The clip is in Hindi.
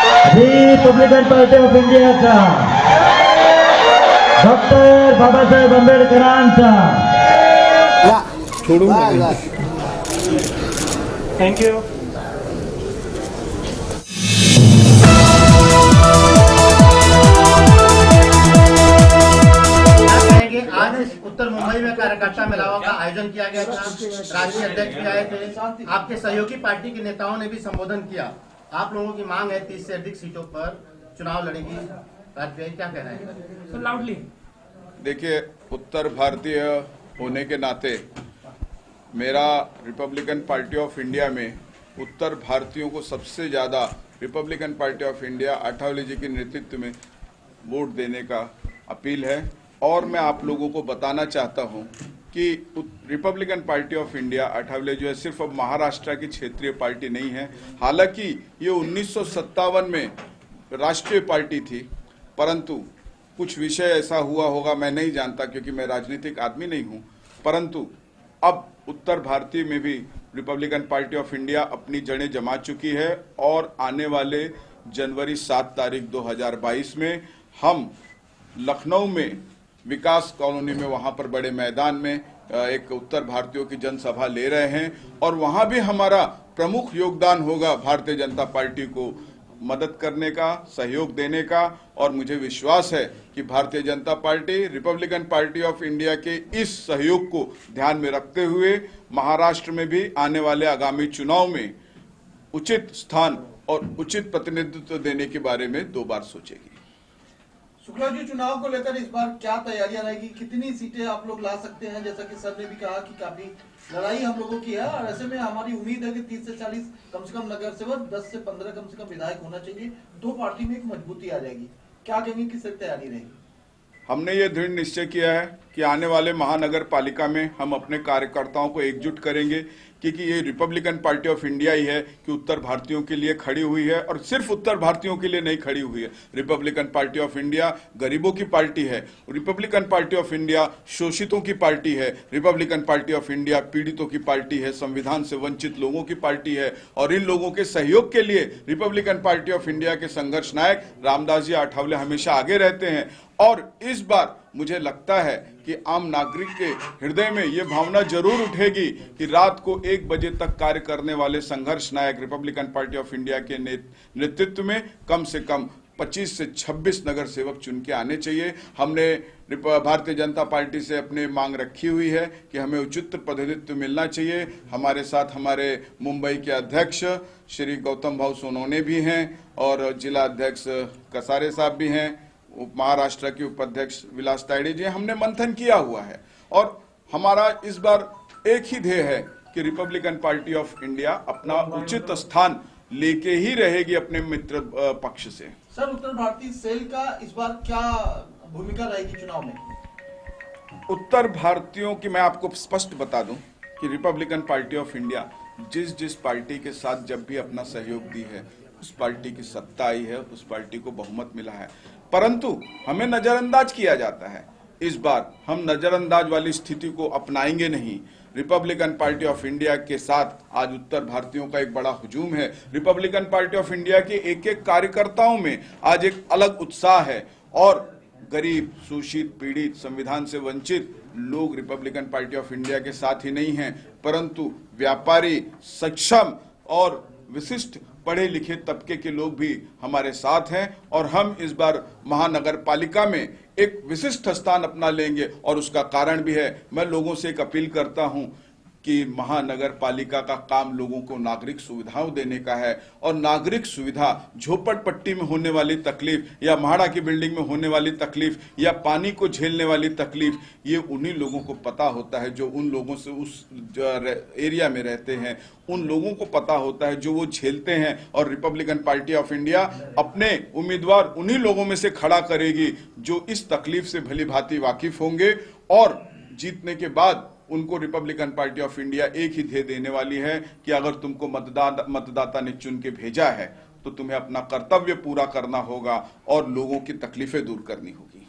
रिपब्लिकन पार्टी ऑफ इंडियाचा डॉक्टर बाबासाहेब आंबेडकरांचा थैंक यू। आज उत्तर मुंबई में कार्यकर्ता मेलावा का आयोजन किया गया था। राष्ट्रीय अध्यक्ष भी आए थे, आपके सहयोगी पार्टी के नेताओं ने भी संबोधन किया। आप लोगों की मांग है 30 से अधिक सीटों पर चुनाव लड़ेगी राज्य, क्या कह रहे हैं? तो लाउडली देखिए, उत्तर भारतीय होने के नाते मेरा रिपब्लिकन पार्टी ऑफ इंडिया में उत्तर भारतीयों को सबसे ज्यादा Republican Party of India Athawale ji के नेतृत्व में वोट देने का अपील है। और मैं आप लोगों को बताना चाहता हूं कि Republican Party of India Athawale जो है सिर्फ अब महाराष्ट्र की क्षेत्रीय पार्टी नहीं है। हालांकि ये 1957 में राष्ट्रीय पार्टी थी, परंतु कुछ विषय ऐसा हुआ होगा, मैं नहीं जानता क्योंकि मैं राजनीतिक आदमी नहीं हूं, परंतु अब उत्तर भारतीय में भी रिपब्लिकन पार्टी ऑफ इंडिया अपनी जड़ें जमा चुकी है और आने वाले जनवरी 7 तारीख 2022 में हम लखनऊ में विकास कॉलोनी में वहां पर बड़े मैदान में एक उत्तर भारतीयों की जनसभा ले रहे हैं और वहां भी हमारा प्रमुख योगदान होगा भारतीय जनता पार्टी को मदद करने का, सहयोग देने का। और मुझे विश्वास है कि Bharatiya Janata party Republican Party of India के इस सहयोग को ध्यान में रखते हुए महाराष्ट्र में भी आने वाले आगामी चुनाव में उचित स्थान और उचित प्रतिनिधित्व देने के बारे में 2 बार सोचेगी। शुक्ला जी, चुनाव को लेकर इस बार क्या तैयारियां रहेगी? कितनी सीटें आप लोग ला सकते हैं? जैसा कि सर ने भी कहा कि काफी लड़ाई हम लोगों की है और ऐसे में हमारी उम्मीद है कि 30 से 40 कम से कम नगर सेवक, 10 से 15 कम से कम विधायक होना चाहिए। 2 पार्टी में एक मजबूती आ जाएगी। क्या कहेंगे, किस तैयारी रहेगी? हमने ये दृढ़ निश्चय किया है कि आने वाले महानगर पालिका में हम अपने कार्यकर्ताओं को एकजुट करेंगे, क्योंकि ये रिपब्लिकन पार्टी ऑफ इंडिया ही है कि उत्तर भारतीयों के लिए खड़ी हुई है और सिर्फ उत्तर भारतीयों के लिए नहीं खड़ी हुई है। रिपब्लिकन पार्टी ऑफ इंडिया गरीबों की पार्टी है, रिपब्लिकन पार्टी ऑफ इंडिया शोषितों की पार्टी है, रिपब्लिकन पार्टी ऑफ इंडिया पीड़ितों की पार्टी है, संविधान से वंचित लोगों की पार्टी है। और इन लोगों के सहयोग के लिए रिपब्लिकन पार्टी ऑफ इंडिया के संघर्ष नायक रामदास जी आठवले हमेशा आगे रहते हैं। और इस बार मुझे लगता है कि आम नागरिक के हृदय में ये भावना जरूर उठेगी कि रात को 1 बजे तक कार्य करने वाले संघर्ष नायक रिपब्लिकन पार्टी ऑफ इंडिया के नेतृत्व में कम से कम 25 से 26 नगर सेवक चुन के आने चाहिए। हमने भारतीय जनता पार्टी से अपनी मांग रखी हुई है कि हमें उचित प्रतिनिधित्व मिलना चाहिए। हमारे साथ हमारे मुंबई के अध्यक्ष श्री गौतम भाऊ सोनोने भी हैं और जिला अध्यक्ष कसारे साहब भी हैं, महाराष्ट्र के उपाध्यक्ष विलास तायडे जी। हमने मंथन किया हुआ है और हमारा इस बार एक ही ध्येय है कि रिपब्लिकन पार्टी ऑफ इंडिया अपना उचित स्थान लेके ही रहेगी अपने मित्र पक्ष से। सर, उत्तर भारतीय सेल का इस बार क्या भूमिका रहेगी चुनाव में? उत्तर भारतीयों की मैं आपको स्पष्ट बता दूं कि रिपब्लिकन पार्टी ऑफ इंडिया जिस पार्टी के साथ जब भी अपना सहयोग दी है उस पार्टी की सत्ता आई है, उस पार्टी को बहुमत मिला है, परंतु हमें नजरअंदाज किया जाता है। इस बार हम नजरअंदाज वाली स्थिति को अपनाएंगे नहीं। रिपब्लिकन पार्टी ऑफ इंडिया के साथ आज उत्तर भारतीयों का एक बड़ा हुजूम है। रिपब्लिकन पार्टी ऑफ इंडिया के एक कार्यकर्ताओं में आज एक अलग उत्साह है और गरीब, शोषित, पीड़ित, संविधान से वंचित लोग रिपब्लिकन पार्टी ऑफ इंडिया के साथ ही नहीं हैं, परंतु व्यापारी, सक्षम और विशिष्ट पढ़े लिखे तबके के लोग भी हमारे साथ हैं और हम इस बार महानगर पालिका में एक विशिष्ट स्थान अपना लेंगे। और उसका कारण भी है, मैं लोगों से एक अपील करता हूं कि महानगर पालिका का काम लोगों को नागरिक सुविधाओं देने का है और नागरिक सुविधा, झोपड़पट्टी में होने वाली तकलीफ या म्हाड़ा की बिल्डिंग में होने वाली तकलीफ या पानी को झेलने वाली तकलीफ, ये उन्हीं लोगों को पता होता है जो उन लोगों से उस एरिया में रहते हैं, उन लोगों को पता होता है जो वो झेलते हैं। और रिपब्लिकन पार्टी ऑफ इंडिया अपने उम्मीदवार उन्हीं लोगों में से खड़ा करेगी जो इस तकलीफ से भली भांति वाकिफ होंगे और जीतने के बाद उनको रिपब्लिकन पार्टी ऑफ इंडिया एक ही ध्येय देने वाली है कि अगर तुमको मतदाता ने चुन के भेजा है तो तुम्हें अपना कर्तव्य पूरा करना होगा और लोगों की तकलीफें दूर करनी होगी।